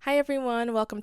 Hi everyone, welcome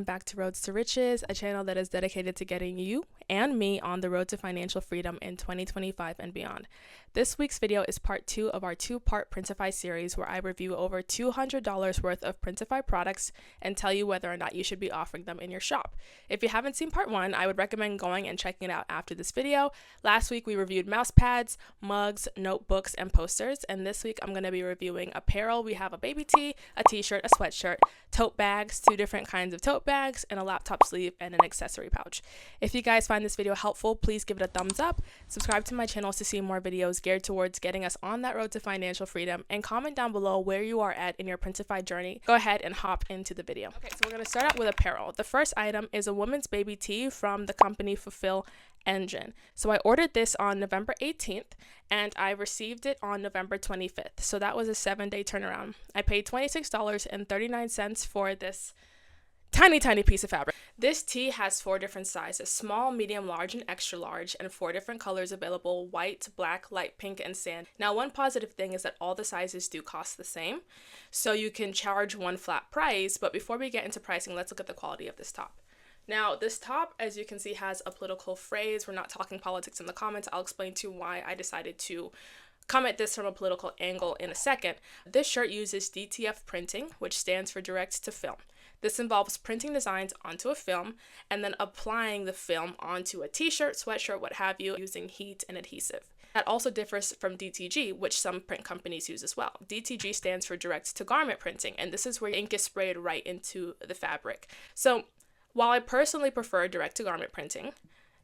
back to Roads to Riches, a channel that is dedicated to getting you and me on the road to financial freedom in 2025 and beyond. This week's video is part 2 of our 2-part Printify series where I review over $200 worth of Printify products and tell you whether or not you should be offering them in your shop. If you haven't seen part 1, I would recommend going and checking it out after this video. Last week we reviewed mouse pads, mugs, notebooks, and posters, and this week I'm going to be reviewing apparel. We have a baby tee, a t-shirt, a sweatshirt, tote bags, 2 different kinds of tote bags, and a laptop sleeve and an accessory pouch. If you guys find this video helpful, please give it a thumbs up, subscribe to my channel to see more videos geared towards getting us on that road to financial freedom, and comment down below where you are at in your Printify journey. Go ahead and hop into the video. Okay, so we're going to start out with apparel. The first item is a woman's baby tee from the company Fulfill Engine. So I ordered this on November 18th and I received it on November 25th. So that was a 7-day turnaround. I paid $26.39 for this tiny piece of fabric. This tee has 4 different sizes: small, medium, large, and extra large, and 4 different colors available: white, black, light pink, and sand. Now, one positive thing is that all the sizes do cost the same, so you can charge one flat price. But before we get into pricing, let's look at the quality of this top. Now, this top, as you can see, has a political phrase. We're not talking politics in the comments. I'll explain to you why I decided to come at this from a political angle in a second. This shirt uses DTF printing, which stands for direct to film. This involves printing designs onto a film and then applying the film onto a t-shirt, sweatshirt, what have you, using heat and adhesive. That also differs from DTG, which some print companies use as well. DTG stands for direct to garment printing, and this is where ink is sprayed right into the fabric. So while I personally prefer direct to garment printing,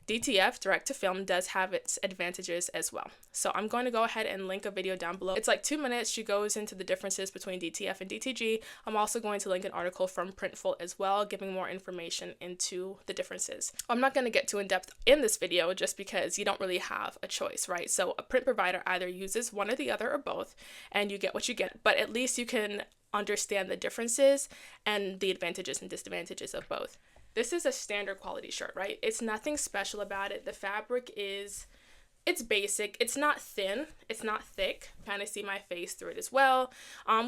DTF, direct to film, does have its advantages as well. So I'm going to go ahead and link a video down below. It's like 2 minutes. She goes into the differences between DTF and DTG. I'm also going to link an article from Printful as well, giving more information into the differences. I'm not going to get too in depth in this video just because you don't really have a choice, right? So a print provider either uses one or the other or both, and you get what you get. But at least you can understand the differences and the advantages and disadvantages of both. This is a standard quality shirt, right? It's nothing special about it. The fabric it's basic. It's not thin. It's not thick. Kind of see my face through it as well,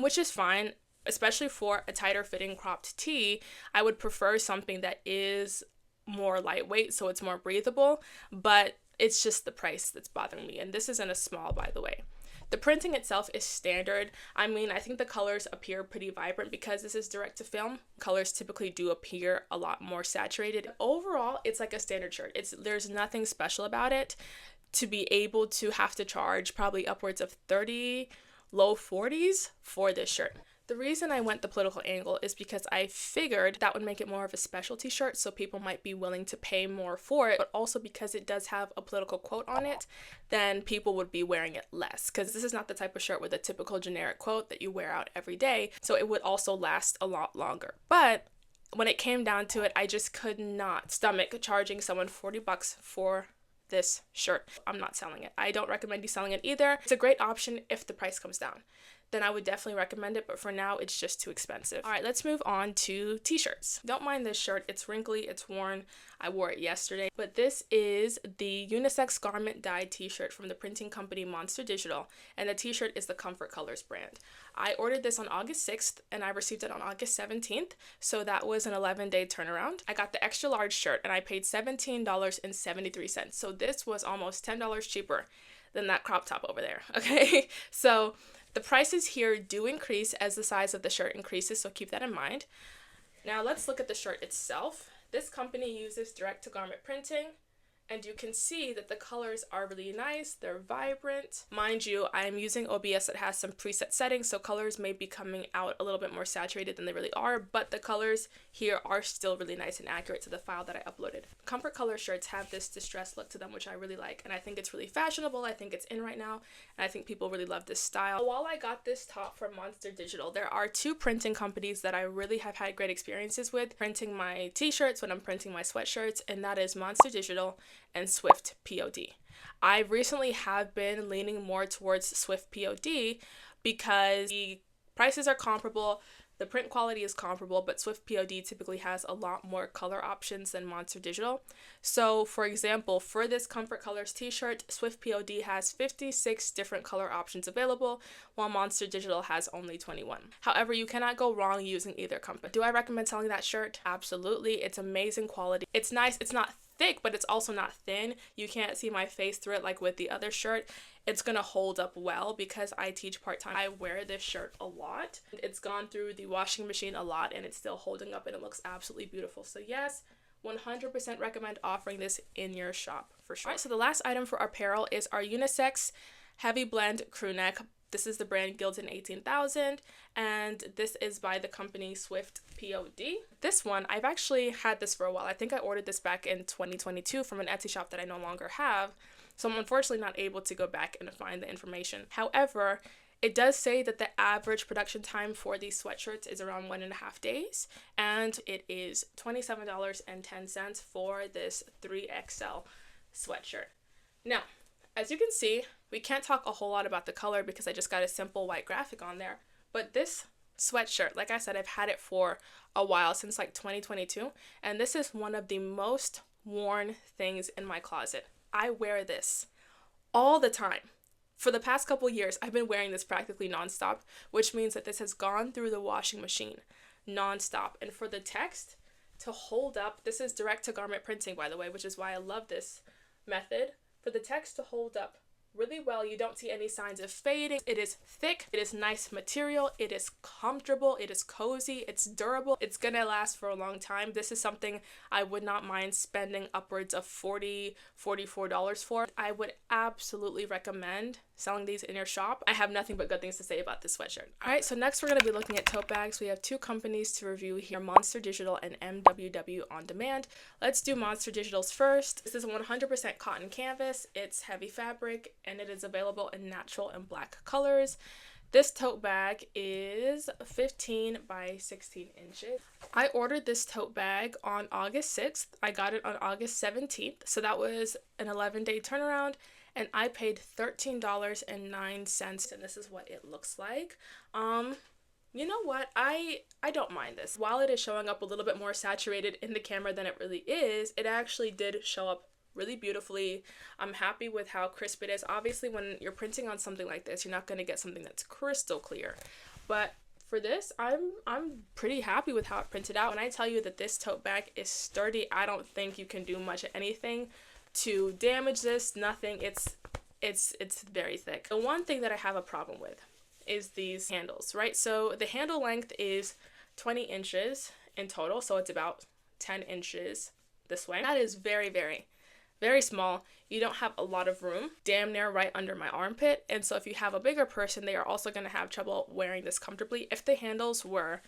which is fine, especially for a tighter fitting cropped tee. I would prefer something that is more lightweight so it's more breathable, but it's just the price that's bothering me. And this is in a small, by the way. The printing itself is standard. I mean, I think the colors appear pretty vibrant because this is direct to film. Colors typically do appear a lot more saturated. Overall, it's like a standard shirt. There's nothing special about it. To be able to have to charge probably upwards of 30, low 40s for this shirt. The reason I went the political angle is because I figured that would make it more of a specialty shirt, so people might be willing to pay more for it, but also because it does have a political quote on it, then people would be wearing it less, because this is not the type of shirt with a typical generic quote that you wear out every day, so it would also last a lot longer. But when it came down to it, I just could not stomach charging someone $40 for this shirt. I'm not selling it. I don't recommend you selling it either. It's a great option if the price comes down. Then I would definitely recommend it, but for now it's just too expensive. All right, let's move on to t-shirts. Don't mind this shirt. It's wrinkly, it's worn. I wore it yesterday, but this is the unisex garment dyed t-shirt from the printing company Monster Digital, and the t-shirt is the Comfort Colors brand. I ordered this on August 6th and I received it on August 17th, so that was an 11-day turnaround. I got the extra large shirt and I paid $17.73, so this was almost $10 cheaper than that crop top over there, okay? So the prices here do increase as the size of the shirt increases, so keep that in mind. Now let's look at the shirt itself. This company uses direct-to-garment printing, and you can see that the colors are really nice. They're vibrant. Mind you, I'm using OBS that has some preset settings, so colors may be coming out a little bit more saturated than they really are, but the colors here are still really nice and accurate to the file that I uploaded. Comfort Color shirts have this distressed look to them, which I really like, and I think it's really fashionable. I think it's in right now, and I think people really love this style. While I got this top from Monster Digital, there are 2 printing companies that I really have had great experiences with printing my t-shirts when I'm printing my sweatshirts, and that is Monster Digital and SwiftPOD. I recently have been leaning more towards SwiftPOD because the prices are comparable, The print quality is comparable, but SwiftPOD typically has a lot more color options than Monster Digital. So, for example, for this Comfort Colors t-shirt, SwiftPOD has 56 different color options available, while Monster Digital has only 21. However, you cannot go wrong using either company. Do I recommend selling that shirt? Absolutely. It's amazing quality. It's nice. It's not thick, but it's also not thin. You can't see my face through it like with the other shirt. It's gonna hold up well because I teach part-time. I wear this shirt a lot. It's gone through the washing machine a lot and it's still holding up and it looks absolutely beautiful. So yes, 100% recommend offering this in your shop for sure. All right, so the last item for apparel is our unisex heavy blend crew neck. This is the brand Gildan 18,000 and this is by the company SwiftPOD. This one, I've actually had this for a while. I think I ordered this back in 2022 from an Etsy shop that I no longer have. So I'm unfortunately not able to go back and find the information. However, it does say that the average production time for these sweatshirts is around 1.5 days, and it is $27.10 for this 3XL sweatshirt. Now, as you can see, we can't talk a whole lot about the color because I just got a simple white graphic on there, but this sweatshirt, like I said, I've had it for a while, since like 2022, and this is one of the most worn things in my closet. I wear this all the time. For the past couple years, I've been wearing this practically nonstop, which means that this has gone through the washing machine nonstop. And for the text to hold up, this is direct to garment printing, by the way, which is why I love this method. For the text to hold up really well, you don't see any signs of fading. It is thick, it is nice material, it is comfortable, it is cozy, it's durable, it's gonna last for a long time. This is something I would not mind spending upwards of $40, $44 for. I would absolutely recommend selling these in your shop. I have nothing but good things to say about this sweatshirt. Alright, so next we're going to be looking at tote bags. We have two companies to review here, Monster Digital and MWW On Demand. Let's do Monster Digital's first. This is 100% cotton canvas. It's heavy fabric and it is available in natural and black colors. This tote bag is 15 by 16 inches. I ordered this tote bag on August 6th. I got it on August 17th. So that was an 11-day turnaround. And I paid $13.09, and this is what it looks like. You know what? I don't mind this. While it is showing up a little bit more saturated in the camera than it really is, it actually did show up really beautifully. I'm happy with how crisp it is. Obviously, when you're printing on something like this, you're not going to get something that's crystal clear. But for this, I'm pretty happy with how it printed out. When I tell you that this tote bag is sturdy, I don't think you can do much of anything to damage this. Nothing. It's very thick. The one thing that I have a problem with is these handles, right? So the handle length is 20 inches in total, so it's about 10 inches this way. That is very, very, very small. You don't have a lot of room, damn near right under my armpit, and so if you have a bigger person, they are also going to have trouble wearing this comfortably. If the handles were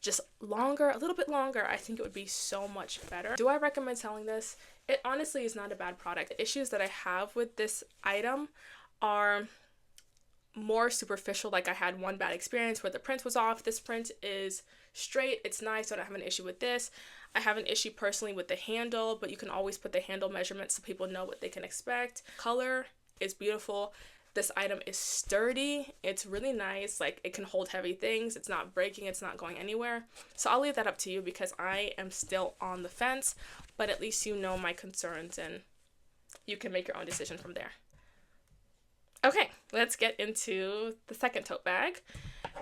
just longer, a little bit longer, I think it would be so much better. Do I recommend selling this? It honestly is not a bad product. The issues that I have with this item are more superficial. Like I had one bad experience where the print was off. This print is straight. It's nice. So I don't have an issue with this. I have an issue personally with the handle, but you can always put the handle measurements so people know what they can expect. Color is beautiful. This item is sturdy. It's really nice. Like it can hold heavy things. It's not breaking. It's not going anywhere. So I'll leave that up to you because I am still on the fence, but at least you know my concerns and you can make your own decision from there. Okay, let's get into the second tote bag.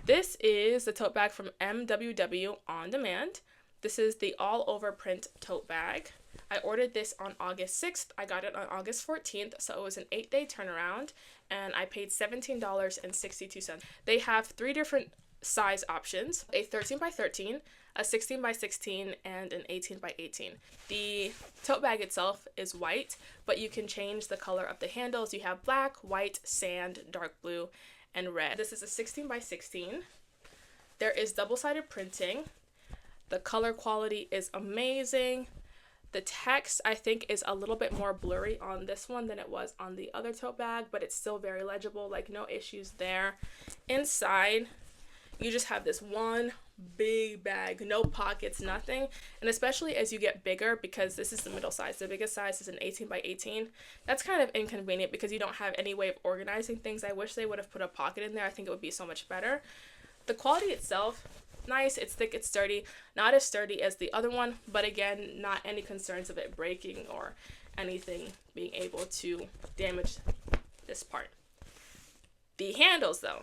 This is the tote bag from MWW On Demand. This is the all over print tote bag. I ordered this on August 6th. I got it on August 14th, so it was an 8-day turnaround, and I paid $17.62. They have 3 different size options, a 13 by 13, a 16 by 16, and an 18 by 18. The tote bag itself is white, but you can change the color of the handles. You have black, white, sand, dark blue, and red. This is a 16 by 16. There is double-sided printing. The color quality is amazing. The text, I think, is a little bit more blurry on this one than it was on the other tote bag, but it's still very legible, like no issues there. Inside, you just have this one big bag, no pockets, nothing. And especially as you get bigger, because this is the middle size, the biggest size is an 18 by 18. That's kind of inconvenient because you don't have any way of organizing things. I wish they would have put a pocket in there. I think it would be so much better. The quality itself, nice, it's thick, it's sturdy, not as sturdy as the other one, but again, not any concerns of it breaking or anything being able to damage this part. The handles though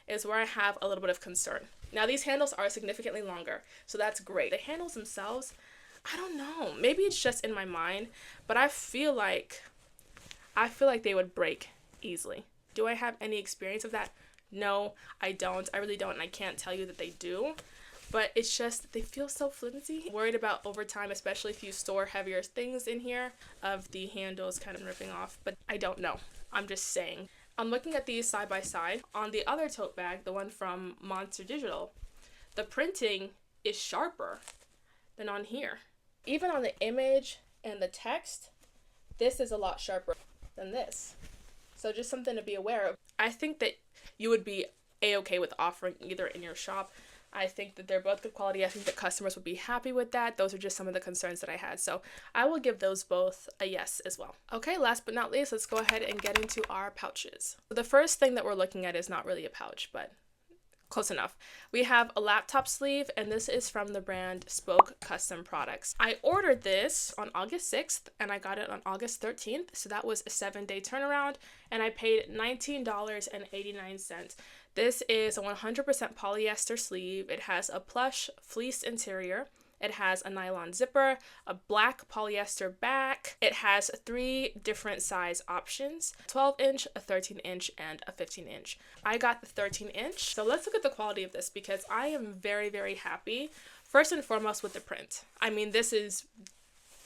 is where I have a little bit of concern. Now these handles are significantly longer, so that's great. The handles themselves, I don't know, maybe it's just in my mind, but I feel like they would break easily. Do I have any experience of that? No, I don't. I really don't, and I can't tell you that they do. But it's just that they feel so flimsy. Worried about over time, especially if you store heavier things in here, of the handles kind of ripping off. But I don't know. I'm just saying. I'm looking at these side by side. On the other tote bag, the one from Monster Digital, the printing is sharper than on here. Even on the image and the text, this is a lot sharper than this. So just something to be aware of. I think that you would be a-okay with offering either in your shop. I think that they're both good quality. I think that customers would be happy with that. Those are just some of the concerns that I had. So I will give those both a yes as well. Okay, last but not least, let's go ahead and get into our pouches. The first thing that we're looking at is not really a pouch, but close enough. We have a laptop sleeve, and this is from the brand Spoke Custom Products. I ordered this on August 6th, and I got it on August 13th, so that was a 7-day turnaround, and I paid $19.89. This is a 100% polyester sleeve. It has a plush fleece interior. It has a nylon zipper, a black polyester back. It has 3 different size options, 12-inch, a 13-inch, and a 15-inch. I got the 13-inch. So let's look at the quality of this because I am very, very happy, first and foremost, with the print. I mean, this is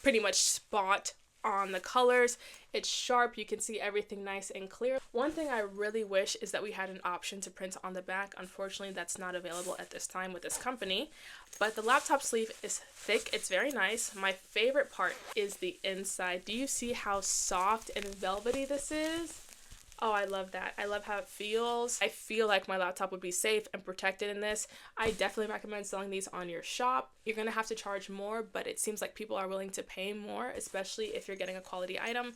pretty much spot on the colors. It's sharp. You can see everything nice and clear. One thing I really wish is that we had an option to print on the back. Unfortunately, that's not available at this time with this company. But the laptop sleeve is thick. It's very nice. My favorite part is the inside. Do you see how soft and velvety this is? Oh, I love that. I love how it feels. I feel like my laptop would be safe and protected in this. I definitely recommend selling these on your shop. You're going to have to charge more, but it seems like people are willing to pay more, especially if you're getting a quality item.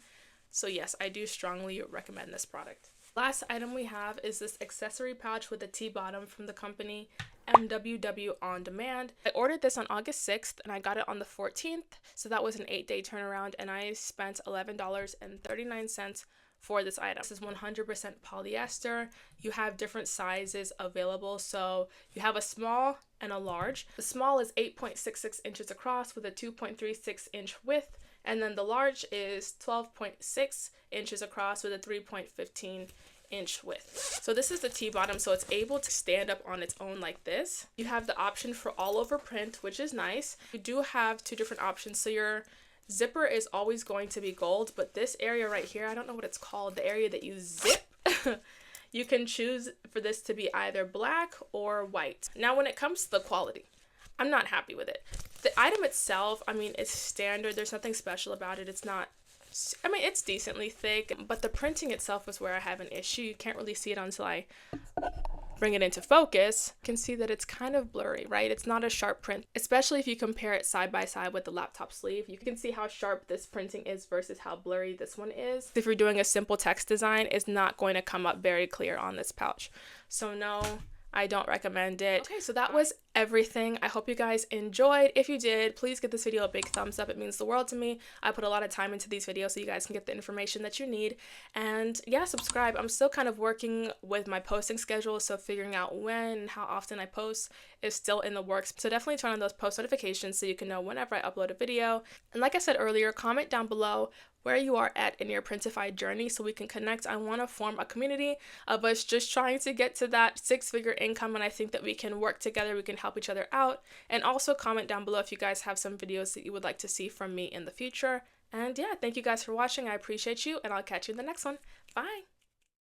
So yes, I do strongly recommend this product. Last item we have is this accessory pouch with a T-bottom from the company MWW On Demand. I ordered this on August 6th and I got it on the 14th, so that was an 8-day turnaround, and I spent $11.39 for this item. This is 100% polyester. You have different sizes available, so you have a small and a large. The small is 8.66 inches across with a 2.36 inch width, and then the large is 12.6 inches across with a 3.15 inch width. So this is the T-bottom, so it's able to stand up on its own like this. You have the option for all over print, which is nice. You do have 2 different options, so your zipper is always going to be gold, but this area right here, I don't know what it's called, the area that you zip, you can choose for this to be either black or white. Now when it comes to the quality, I'm not happy with it. The item itself, I mean, it's standard. There's nothing special about it. It's not, I mean, it's decently thick, but the printing itself is where I have an issue. You can't really see it until I bring it into focus. You can see that it's kind of blurry, right? It's not a sharp print, especially if you compare it side by side with the laptop sleeve. You can see how sharp this printing is versus how blurry this one is. If you're doing a simple text design, it's not going to come up very clear on this pouch. So no, I don't recommend it. Okay, so that was everything. I hope you guys enjoyed. If you did, please give this video a big thumbs up. It means the world to me. I put a lot of time into these videos so you guys can get the information that you need. And yeah, subscribe. I'm still kind of working with my posting schedule, so figuring out when and how often I post is still in the works. So definitely turn on those post notifications so you can know whenever I upload a video. And like I said earlier, comment down below where you are at in your Printify journey so we can connect. I want to form a community of us just trying to get to that 6-figure income, and I think that we can work together, we can help each other out. And also comment down below if you guys have some videos that you would like to see from me in the future. And yeah, thank you guys for watching. I appreciate you, and I'll catch you in the next one. Bye!